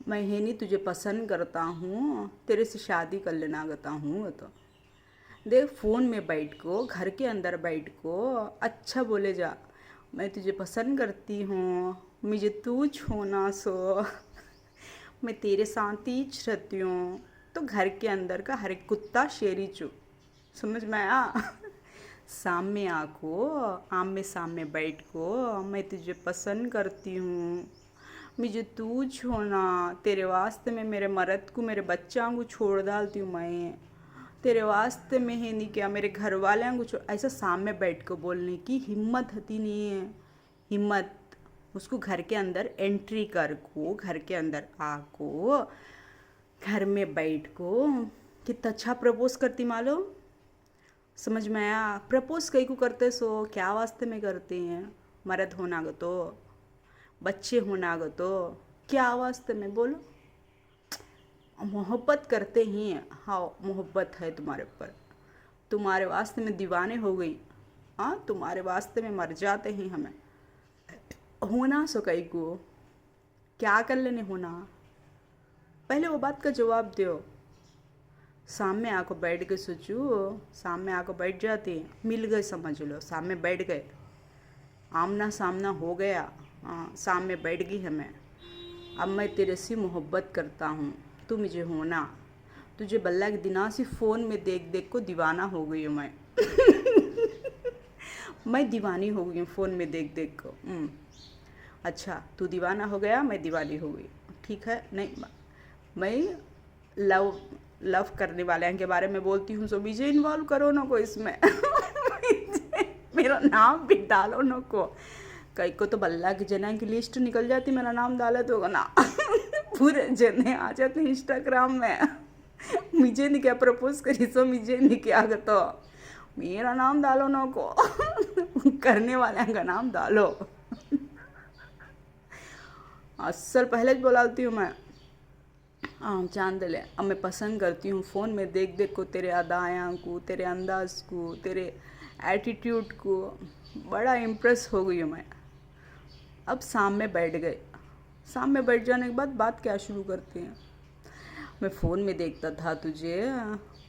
Speaker 1: मैं है नहीं तुझे पसंद करता हूँ, तेरे से शादी कर लेना गता हूँ। तो देख, फ़ोन में बैठ को, घर के अंदर बैठ को अच्छा बोले जा, मैं तुझे पसंद करती हूँ, मुझे तू छूना सो मैं तेरे साथ ही रहती हूँ। तो घर के अंदर का हर एक कुत्ता शेरी चू। समझ में आया? सामने आको, आमने सामने बैठ को, मैं तुझे पसंद करती हूँ, मुझे तू छोड़ना, तेरे वास्ते में मेरे मर्द को, मेरे बच्चा को छोड़ डालती हूँ, मैं तेरे वास्ते में है नहीं क्या, मेरे घर वाले को छोड़। ऐसा सामने बैठ को बोलने की हिम्मत होती नहीं है। हिम्मत उसको घर के अंदर एंट्री कर को, घर के अंदर आको, घर में बैठ को कितना अच्छा प्रपोज करती मालूम। समझ में आया? प्रपोज कई को करते सो क्या वास्ते में करते हैं? मर्द होना गो तो, बच्चे होना गो तो, क्या वास्ते में बोलो? मोहब्बत करते ही हैं। हाँ, मोहब्बत है तुम्हारे ऊपर, तुम्हारे वास्ते में दीवाने हो गई। हाँ, तुम्हारे वास्ते में मर जाते हैं हमें। होना सो कई को क्या कर लेने होना, पहले वो बात का जवाब दो। सामने आको बैठ के सोचो, सामने आको बैठ जाती, मिल गए, समझ लो सामने बैठ गए, आमना सामना हो गया। हाँ, सामने बैठ गई हमें। अब मैं तेरे से मोहब्बत करता हूँ, तू मुझे होना, तुझे बल्ला के दिना से फ़ोन में देख देख को दीवाना हो गई हूँ मैं मैं दीवानी हो गई हूँ फ़ोन में देख देख को। अच्छा, तू दीवाना हो गया, मैं दीवानी हो गई, ठीक है। नहीं, मैं लव लव करने वाले के बारे में बोलती हूँ, सो मुझे इन्वॉल्व करो ना को इसमें मेरा नाम भी डालो ना को। कई को तो बल्ला की जना की लिस्ट निकल जाती, मेरा नाम डाले तो ना पूरे जने आ जाते इंस्टाग्राम में मुझे नहीं क्या प्रपोज करी, सो मुझे नहीं क्या तो मेरा नाम डालो ना को करने वाले का नाम डालो। असल पहले बोलाती हूँ मैं। हाँ, चांद ले, अब मैं पसंद करती हूँ फ़ोन में देख देख को, तेरे अदायाँ को, तेरे अंदाज को, तेरे एटीट्यूड को बड़ा इम्प्रेस हो गई हूँ मैं। अब सामने बैठ गए, सामने बैठ जाने के बाद बात क्या शुरू करते हैं, मैं फ़ोन में देखता था तुझे,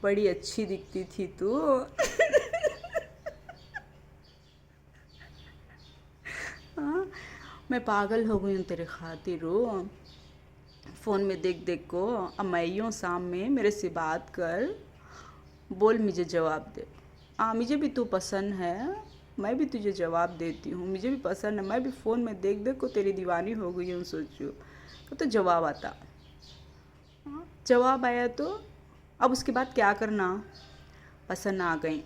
Speaker 1: बड़ी अच्छी दिखती थी तू हाँ, मैं पागल हो गई हूँ तेरे खातिर हो, फ़ोन में देख देख को। अब मैं यूँ सामने मेरे से बात कर, बोल मुझे जवाब दे। हाँ, मुझे भी तू पसंद है, मैं भी तुझे जवाब देती हूँ, मुझे भी पसंद है, मैं भी फ़ोन में देख देख को तेरी दीवानी हो गई हूँ। सोचो तो जवाब आता। हाँ, जवाब आया तो अब उसके बाद क्या करना, पसंद आ गई।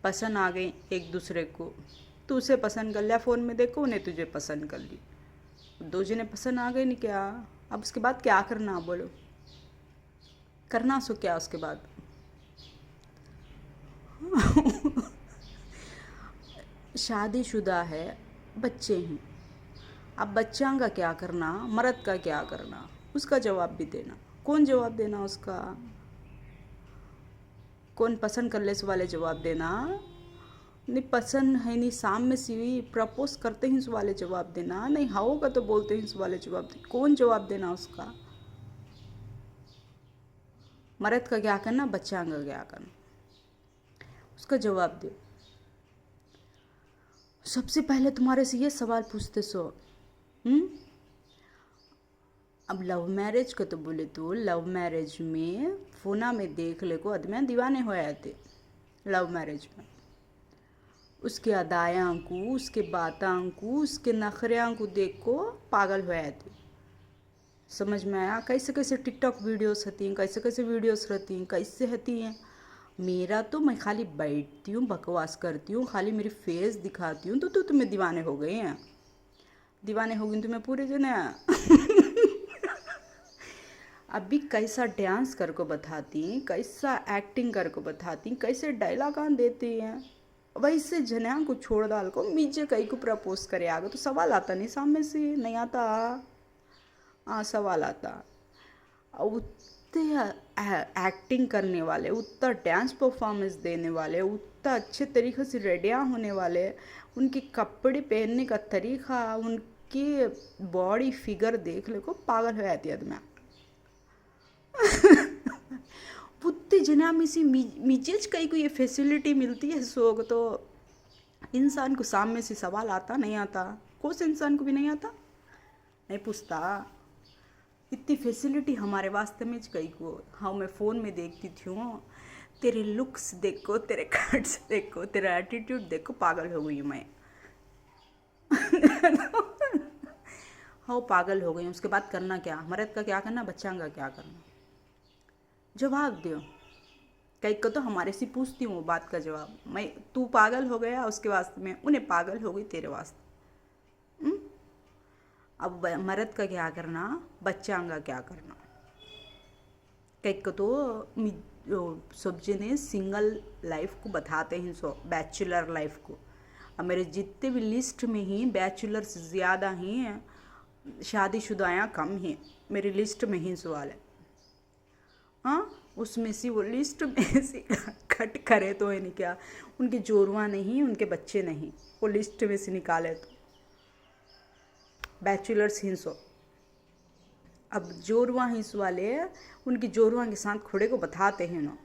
Speaker 1: पसंद आ गई एक दूसरे को, तू उसे पसंद कर लिया फ़ोन में देखो, उन्हें तुझे पसंद कर ली, दो जने पसंद आ गए नहीं क्या। अब उसके बाद क्या करना, बोलो करना सो क्या उसके बाद शादीशुदा है, बच्चे हैं, अब बच्चा का क्या करना, मर्द का क्या करना, उसका जवाब भी देना। कौन जवाब देना उसका, कौन पसंद कर ले वाले जवाब देना, नहीं पसंद है नहीं सामने से प्रपोज करते ही उस वाले जवाब देना, नहीं होगा तो बोलते ही उस वाले जवाब देना। कौन जवाब देना उसका, मर्द का क्या करना, बच्चा का क्या करना, उसका जवाब दो। सबसे पहले तुम्हारे से ये सवाल पूछते सो, अब लव मैरिज का तो बोले तो लव मैरिज में फोना में देख ले को आदमी दीवाने हो जाते। लव मैरिज में उसके अदायां को, उसके बातां को, उसके नखरियां को देख को पागल हो जाते। समझ में आया? कैसे कैसे टिकटॉक वीडियोस होती हैं, कैसे कैसे वीडियोस रहती हैं, कैसे होती हैं। मेरा तो मैं खाली बैठती हूँ, बकवास करती हूँ, खाली मेरी फेस दिखाती हूँ तो तुम्हें दीवाने हो गए हैं। दीवाने हो गई तुम्हें पूरे जने। अभी कैसा डांस कर को बताती, कैसा एक्टिंग कर को बताती, कैसे डायलॉग आन देती हैं। वैसे जने को छोड़ डाल को मुझे कहीं को प्रपोज करे आगे तो सवाल आता नहीं, सामने से नहीं आता। हाँ सवाल आता। उतने एक्टिंग करने वाले, उतना डांस परफॉर्मेंस देने वाले, उतना अच्छे तरीके से रेडियाँ होने वाले, उनके कपड़े पहनने का तरीका, उनकी बॉडी फिगर देख ले को पागल हो जाती है आदमी। पुत्ते जना में से मिजेज कई को ये फैसिलिटी मिलती है सोग तो इंसान को सामने से सवाल आता नहीं आता, कौन से इंसान को भी नहीं आता, नहीं पूछता। इतनी फैसिलिटी हमारे वास्ते में कई को। हाँ मैं फ़ोन में देखती थी हूँ, तेरे लुक्स देखो, तेरे कट्स देखो, तेरा एटीट्यूड देखो, पागल हो गई मैं। हाँ पागल हो गई। उसके बाद करना क्या, मर्द का क्या करना, बच्चा का क्या करना, जवाब दो। कई को तो हमारे से पूछती हूँ बात का जवाब मैं, तू पागल हो गया उसके वास्ते में, उन्हें पागल हो गई तेरे वास्ते। अब मर्द का क्या करना, बच्चा का क्या करना। कई को तो सब जने सिंगल लाइफ को बताते हैं, सो बैचलर लाइफ को। अब मेरे जितने भी लिस्ट में ही बैचलर्स ज़्यादा हैं, शादीशुदायाँ कम हैं मेरी लिस्ट में ही सवाल है। हाँ उसमें से वो लिस्ट में से कट करे तो है नहीं क्या, उनके जोरुआ नहीं, उनके बच्चे नहीं, वो लिस्ट में से निकाले तो बैचलर्स हिंसो। अब जोरुआ हिंस वाले उनकी जोरुआ के साथ खुड़े को बताते हैं ना,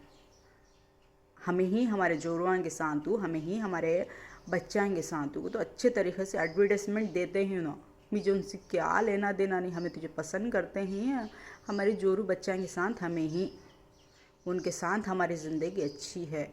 Speaker 1: हमें ही हमारे जोरुआ के साथ हो, हमें ही हमारे बच्चा के साथ हो, तो अच्छे तरीके से एडवर्टाइजमेंट देते हैं ना। मुझे उनसे क्या लेना देना नहीं, हमें तुझे पसंद करते हैं, हमारे जोरू बच्चा के साथ हमें ही, उनके साथ हमारी ज़िंदगी अच्छी है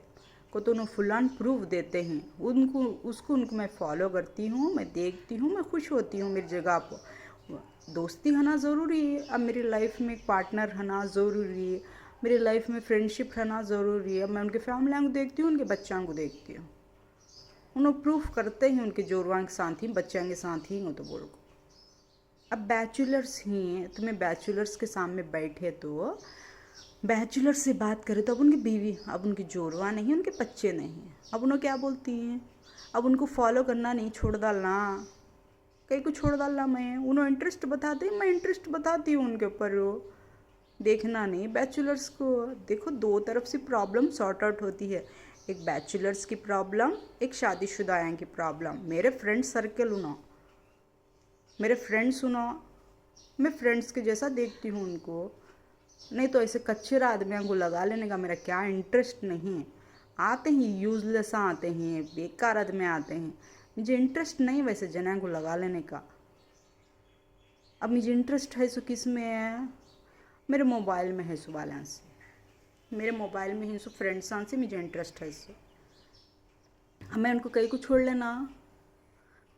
Speaker 1: को तो उन्हें फुल एंड प्रूफ देते हैं। उनको मैं फॉलो करती हूँ, मैं देखती हूँ, मैं खुश होती हूँ। मेरी जगह पर दोस्ती होना ज़रूरी है, अब मेरी लाइफ में एक पार्टनर होना ज़रूरी है, मेरी लाइफ में फ्रेंडशिप रहना ज़रूरी है। मैं उनके फैमिली को देखती हूँ, उनके बच्चों को देखती हूँ, उन्हें प्रूफ करते हैं उनके जोड़वा के साथ ही, बच्चों के साथ ही हो तो बोल को। अब बैचलर्स ही हैं, तुम्हें बैचलर्स के सामने बैठे तो बैचलर से बात करें तो अब उनकी बीवी, अब उनकी जोड़वा नहीं, उनके बच्चे नहीं, अब उन्हें क्या बोलती हैं, अब उनको फॉलो करना नहीं, छोड़ डालना, कहीं को छोड़ डालना। मैं उन्हें इंटरेस्ट बताते, मैं इंटरेस्ट बताती हूँ उनके ऊपर, वो देखना नहीं। बैचलर्स को देखो, दो तरफ से प्रॉब्लम सॉर्ट आउट होती है, एक बैचलर्स की प्रॉब्लम, एक शादीशुदा की प्रॉब्लम। मेरे फ्रेंड सर्कल सुनो, मेरे फ्रेंड्स सुनो, मैं फ्रेंड्स के जैसा देखती हूँ उनको, नहीं तो ऐसे कच्चे आदमियों को लगा लेने का मेरा क्या इंटरेस्ट नहीं है। आते हैं यूजलेस आते हैं, बेकार आदमी आते हैं, मुझे इंटरेस्ट नहीं वैसे जना को लगा लेने का। अब मुझे इंटरेस्ट है सो किस में है, मेरे मोबाइल में है सो वाले से, मेरे मोबाइल में है सो फ्रेंड्स से मुझे इंटरेस्ट है सो। मैं उनको कहीं को छोड़ लेना,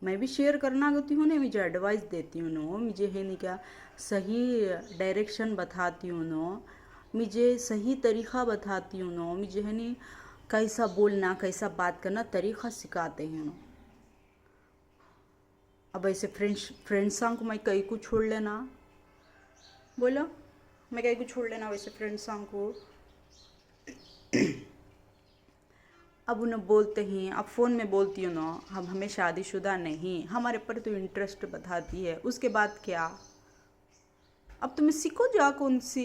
Speaker 1: मैं भी शेयर करना करती हूँ ना, मुझे एडवाइस देती हूँ नो, मुझे है नहीं क्या सही डायरेक्शन बताती हूँ नो, मुझे सही तरीक़ा बताती हूँ नो, मुझे है नहीं कैसा बोलना, कैसा बात करना, तरीक़ा सिखाते हैं नो। अब ऐसे फ्रेंड्स को मैं कहीं को छोड़ लेना, बोलो मैं कहीं को छोड़ लेना वैसे फ्रेंड्स को। अब उन्हें बोलते हैं, अब फ़ोन में बोलती हूँ ना, हम हमें शादीशुदा नहीं, हमारे पर तो इंटरेस्ट बताती है, उसके बाद क्या। अब तुम्हें सीखो जा, कौन सी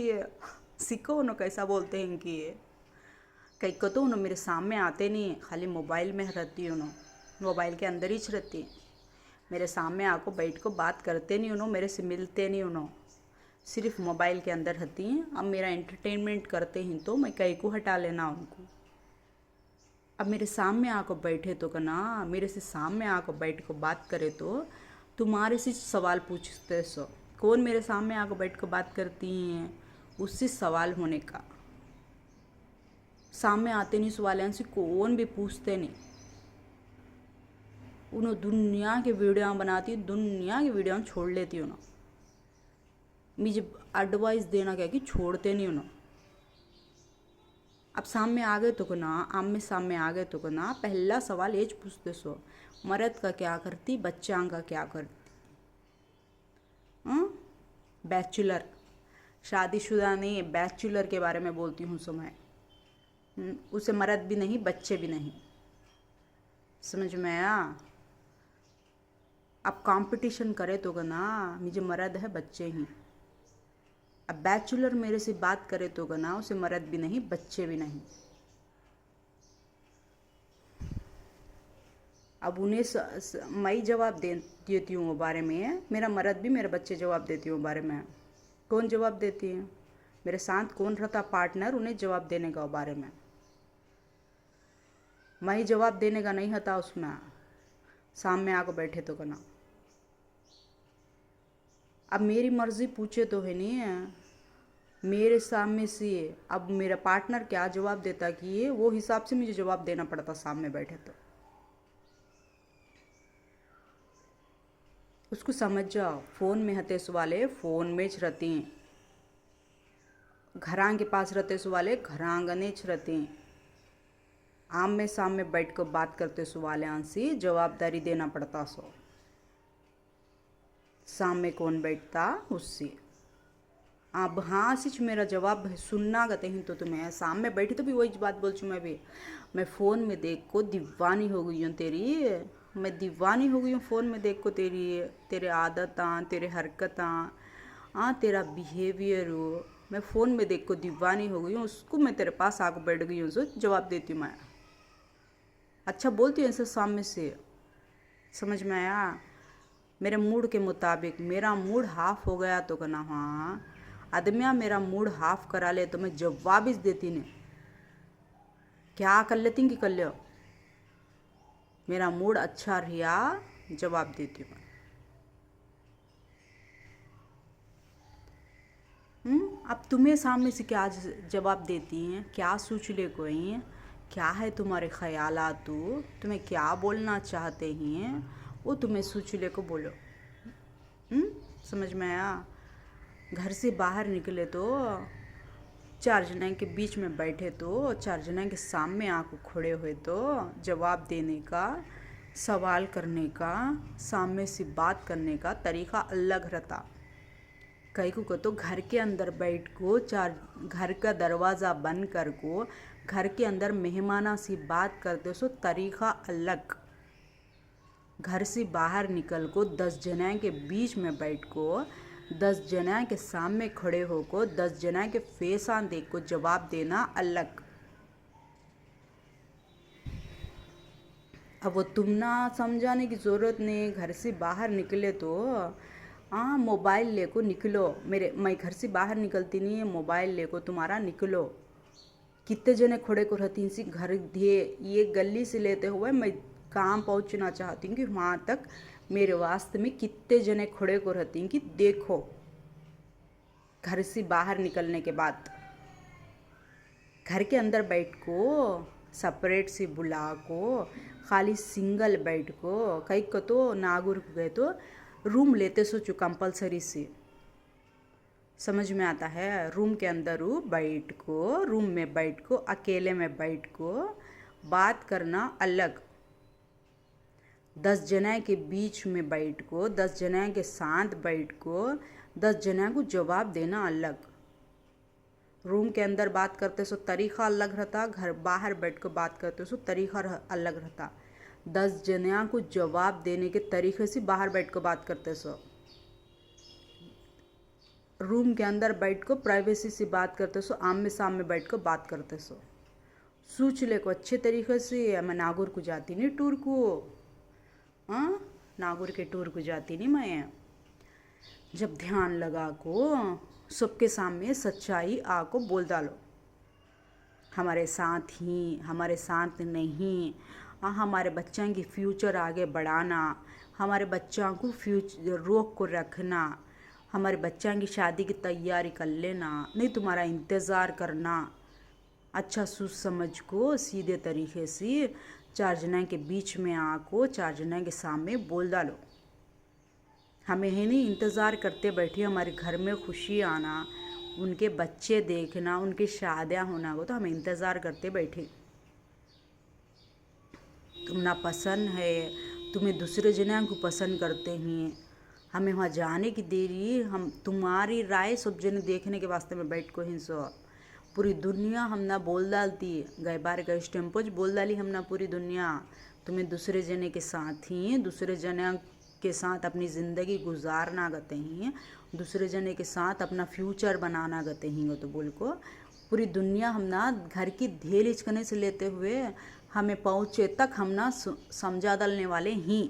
Speaker 1: सीखो उन्हें कैसा बोलते हैं कि कई को तो उन्हें मेरे सामने आते नहीं, खाली मोबाइल में रहती हूँ, मोबाइल के अंदर ही रहती है, मेरे सामने आको बैठ को बात करते नहीं उन्हों, मेरे से मिलते नहीं उन्हों, सिर्फ मोबाइल के अंदर रहती हैं। अब मेरा एंटरटेनमेंट करते हैं तो मैं कहीं को हटा लेना उनको। अब मेरे सामने आकर बैठे तो करना, मेरे से सामने आकर बैठ को बात करे तो तुम्हारे से सवाल पूछते सो, कौन मेरे सामने आकर बैठ कर बात करती हैं, उससे सवाल होने का। सामने आते नहीं सवाल से कौन भी पूछते नहीं, उन्होंने दुनिया के वीडियो बनाती, दुनिया की वीडियो छोड़ लेती हूँ ना। मुझे एडवाइस देना क्या कि छोड़ते नहीं हो ना। अब सामने आ गए तो ना, आमने सामने आ गए तो ना, पहला सवाल ये पूछते सो, मर्द का क्या करती, बच्चा का क्या करती। बैचलर, शादीशुदा नहीं, बैचलर के बारे में बोलती हूँ सो मैं। उसे मर्द भी नहीं, बच्चे भी नहीं, समझ में आया। अब कंपटीशन करे तो ना, मुझे मर्द है बच्चे ही। अब बैचलर मेरे से बात करे तो ना, उसे मर्द भी नहीं, बच्चे भी नहीं। अब उन्हें मैं जवाब देती हूँ वो बारे में, मेरा मर्द भी मेरे बच्चे जवाब देती हूँ बारे में। कौन जवाब देती है? मेरे साथ कौन रहता पार्टनर, उन्हें जवाब देने का बारे में। मैं जवाब देने का नहीं था उसमें, सामने आकर बैठे तो करना। अब मेरी मर्जी पूछे तो है नहीं है मेरे सामने से। अब मेरा पार्टनर क्या जवाब देता कि ये, वो हिसाब से मुझे जवाब देना पड़ता सामने बैठे तो। उसको समझ जाओ, फ़ोन में हते वाले फ़ोन में रहते हैं, घरां के पास रहते वाले घरांगने रहते हैं। आमने सामने बैठ कर बात करते वाले आंसी जवाबदारी देना पड़ता सो। सामने कौन बैठता उससे। अब हाँ सिच मेरा जवाब सुनना गते ही तो तुम्हें सामने बैठी तो भी वही बात बोल चुँ मैं भी। मैं फ़ोन में देख को दीवानी हो गई हूँ तेरी, मैं दीवानी हो गई हूँ फ़ोन में देख को तेरे आदतें, तेरे हरकतें, तेरा बिहेवियर हो, मैं फ़ोन में देख को दीवानी हो गई हूँ। उसको मैं तेरे पास आकर बैठ गई हूँ, सो जवाब देती हूँ मैं। अच्छा बोलती हूँ ऐसे सामने से, समझ में आया। मेरे मूड के मुताबिक, मेरा मूड हाफ हो गया तो कहना हाँ, आदमिया मेरा मूड हाफ करा ले तो मैं जवाब ही देती ने। क्या कर लेती कि कर लो, मेरा मूड अच्छा रहा जवाब देती हूँ। अब तुम्हें सामने से क्या जवाब देती हैं, क्या सोच ले कोई, क्या है तुम्हारे ख्यालात, तुम्हें क्या बोलना चाहते हैं वो तुम्हें सोच ले को बोलो। समझ में आया। घर से बाहर निकले तो चार जने के बीच में बैठे तो चार जने के सामने आके खड़े हुए तो जवाब देने का, सवाल करने का, सामने से बात करने का तरीका अलग रहता। कई को तो घर के अंदर बैठ को, चार घर का दरवाज़ा बंद कर को घर के अंदर मेहमाना सी बात करते सो तरीका अलग। घर से बाहर निकल को 10 जने के बीच में बैठ को, 10 जने के सामने खड़े हो को, 10 जने के फेसा देख को जवाब देना अलग। अब वो तुम ना समझाने की ज़रूरत नहीं। घर से बाहर निकले तो मोबाइल ले को निकलो। मैं घर से बाहर निकलती नहीं है, मोबाइल ले को तुम्हारा निकलो। कितने जने खड़े को रहती सी घर धे, ये गली से लेते हुए मैं काम पहुंचना चाहती हूँ कि वहाँ तक मेरे वास्ते में कितने जने खड़े को रहती हैं कि देखो। घर से बाहर निकलने के बाद घर के अंदर बैठ को सेपरेट से बुला को, खाली सिंगल बैठ को, कई को तो नागुर गए तो रूम लेते सोचो कंपलसरी से, समझ में आता है। रूम के अंदर बैठ को, रूम में बैठ को, अकेले में बैठ को बात करना अलग। 10 जने के बीच में बैठ को, 10 जने के साथ बैठ को, 10 जने को जवाब देना अलग। रूम के अंदर बात करते सो तरीका अलग रहता, घर बाहर बैठ कर बात करते सो तरीका अलग रहता। 10 जने को जवाब देने के तरीके से बाहर बैठ कर बात करते सो, रूम के अंदर बैठ को प्राइवेसी से बात करते सो आमने सामने बैठ कर बात करते सो। सोच ले को अच्छे तरीके से। मैं नागौर को जाती नहीं टूर को, नागौर के टूर को जाती नहीं मैं। जब ध्यान लगा को सबके सामने सच्चाई आको बोल डालो, हमारे साथ ही, हमारे साथ नहीं, हमारे बच्चों की फ्यूचर आगे बढ़ाना, हमारे बच्चों को फ्यूचर रोक को रखना, हमारे बच्चों की शादी की तैयारी कर लेना, नहीं तुम्हारा इंतज़ार करना। अच्छा सोच समझ को सीधे तरीके से चार जने के बीच में आको चार जने के सामने बोल डालो। हमें ही नहीं इंतज़ार करते बैठे हमारे घर में खुशी आना, उनके बच्चे देखना, उनकी शादियाँ होना, वो तो हमें इंतज़ार करते बैठे। तुम ना पसंद है, तुम्हें दूसरे जने को पसंद करते हैं, हमें वहाँ जाने की देरी, हम तुम्हारी राय सब जने देखने के वास्ते में बैठ को हिंसो। पूरी दुनिया हम ना बोल डालती, गए बार गए स्टेम्पोज बोल डाली हम ना पूरी दुनिया, तुम्हें दूसरे जने के साथ ही दूसरे जने के साथ अपनी ज़िंदगी गुजारना गते ही, दूसरे जने के साथ अपना फ्यूचर बनाना गते ही, तो बोल को पूरी दुनिया हम ना घर की धेल हिचकने से लेते हुए हमें पहुँचे तक हम ना समझा डालने वाले ही।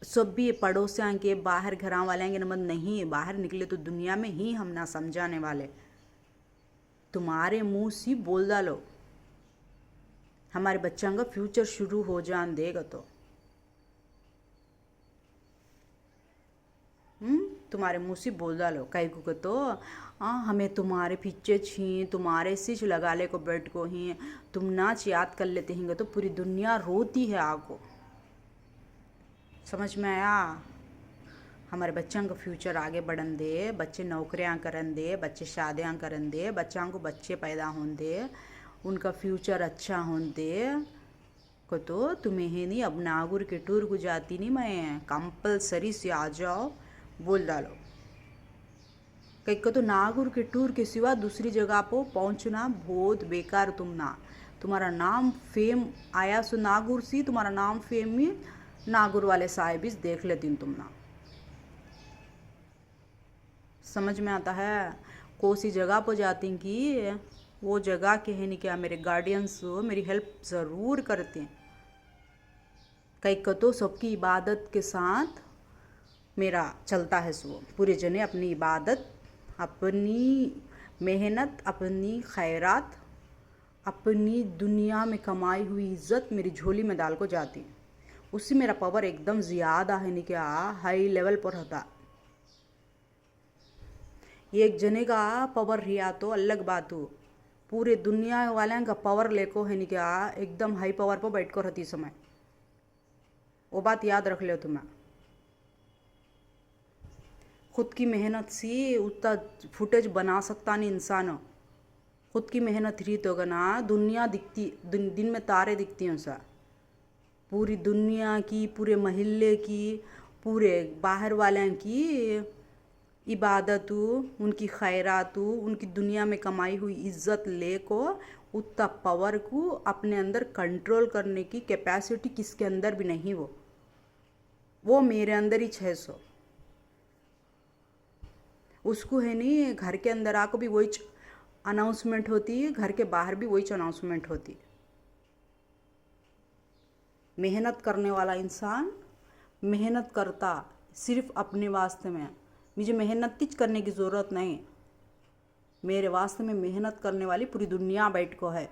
Speaker 1: सब भी पड़ोसियाँ के बाहर घरां वाले के नमद नहीं, बाहर निकले तो दुनिया में ही हम ना समझाने वाले। तुम्हारे मुंह से बोल डालो, हमारे बच्चों का फ्यूचर शुरू हो जान देगा तो तुम्हारे मुंह से बोल डालो कई को तो हमें तुम्हारे पीछे छी, तुम्हारे सिच लगा ले को बैठ को ही, तुम नाच याद कर लेते हैं तो पूरी दुनिया रोती है आगो। समझ में आया? हमारे बच्चों का फ्यूचर आगे बढ़न दे, बच्चे नौकरियां करन दे, बच्चे शादियां करन दे, बच्चों को बच्चे पैदा होन दे, उनका फ्यूचर अच्छा होन दे को तो तुम्हें ही नहीं, अब नागौर के टूर को जाती नहीं मैं, कंपलसरी से आ जाओ बोल डालो। कहीं को तो नागौर के टूर के सिवा दूसरी जगह पर पहुंचना बहुत बेकार। तुम ना, तुम्हारा नाम फेम आया सो नागौर से, तुम्हारा नाम फेम में नागौर वाले साहिब देख लेती हूँ तुम ना। समझ में आता है? कोसी जगह पर जाती कि वो जगह के है नहीं क्या, मेरे गार्डियंस मेरी हेल्प ज़रूर करते हैं। कई को तो सबकी इबादत के साथ मेरा चलता है सो, पूरे जने अपनी इबादत, अपनी मेहनत, अपनी खैरात, अपनी दुनिया में कमाई हुई इज़्ज़त मेरी झोली में डाल को जाती। उससे मेरा पावर एकदम ज़्यादा है नहीं क्या, हाई लेवल पर होता। एक जने का पावर रिया तो अलग बात हो, पूरे दुनिया वाले का पावर लेको है नहीं क्या, एकदम हाई पावर पर बैठ कर रहती समय। वो बात याद रख लो तुम्हें। खुद की मेहनत से उतना फुटेज बना सकता नहीं इंसान, खुद की मेहनत रही तो ना दुनिया दिखती, दिन में तारे दिखती हैं सा, पूरी दुनिया की, पूरे महल्ले की, पूरे बाहर वाले की इबादत, उनकी खैरात, उनकी दुनिया में कमाई हुई इज़्ज़त ले को उतना पावर को अपने अंदर कंट्रोल करने की कैपेसिटी किसके अंदर भी नहीं। वो मेरे अंदर ही 600 उसको है नहीं। घर के अंदर आको भी वही अनाउंसमेंट होती है, घर के बाहर भी वही अनाउंसमेंट होती है। मेहनत करने वाला इंसान मेहनत करता सिर्फ अपने वास्ते में, मुझे मेहनत किच करने की ज़रूरत नहीं, मेरे वास्ते में मेहनत करने वाली पूरी दुनिया बैठ को है।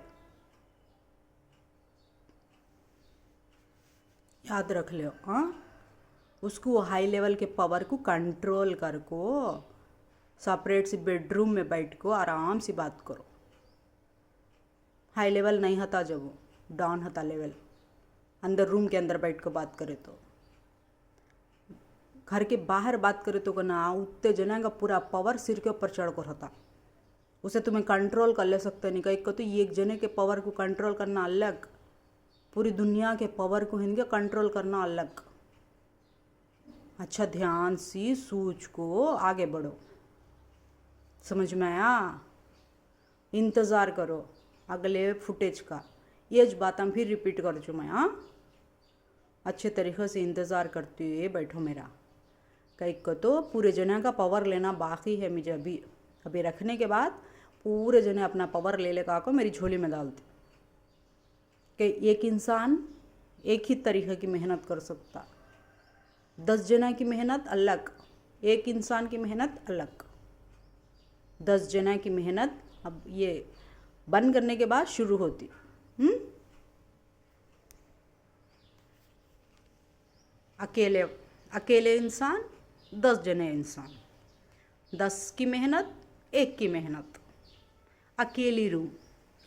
Speaker 1: याद रख लो। हाँ, उसको हाई लेवल के पावर को कंट्रोल कर को सेपरेट सी बेडरूम में बैठ को आराम से बात करो। हाई लेवल नहीं हता, जब वो डाउन हता लेवल, अंदर रूम के अंदर बैठ कर बात करे तो। घर के बाहर बात करे तो ना उतने जने का पूरा पावर सिर के ऊपर चढ़ कर होता, उसे तुम्हें कंट्रोल कर ले सकते नहीं। कहीं को तो एक जने के पावर को कंट्रोल करना अलग, पूरी दुनिया के पावर को इनके कंट्रोल करना अलग। अच्छा ध्यान से सोच को आगे बढ़ो। समझ में आया? इंतज़ार करो अगले फुटेज का, ये बात हम फिर रिपीट कर चुका मैं। हाँ, अच्छे तरीक़े से इंतज़ार करते हुए बैठो मेरा। कहीं को तो पूरे जने का पावर लेना बाकी है मुझे, अभी रखने के बाद पूरे जने अपना पावर ले लेकर आको मेरी झोली में डालते। कि एक इंसान एक ही तरीक़े की मेहनत कर सकता, 10 जना की मेहनत अलग, एक इंसान की मेहनत अलग। 10 जना की मेहनत अब ये बंद करने के बाद शुरू होती। अकेले इंसान, 10 जने इंसान, 10 की मेहनत, एक की मेहनत, अकेली रूम,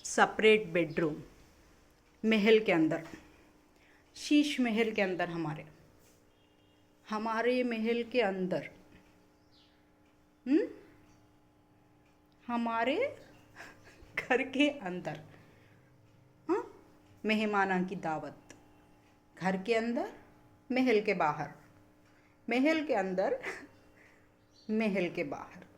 Speaker 1: सेपरेट बेडरूम, महल के अंदर, शीश महल के अंदर हमारे हमारे महल के अंदर, हम्म, हमारे घर के अंदर, हाँ, मेहमाना की दावत। घर के अंदर, महल के बाहर, महल के अंदर, महल के बाहर।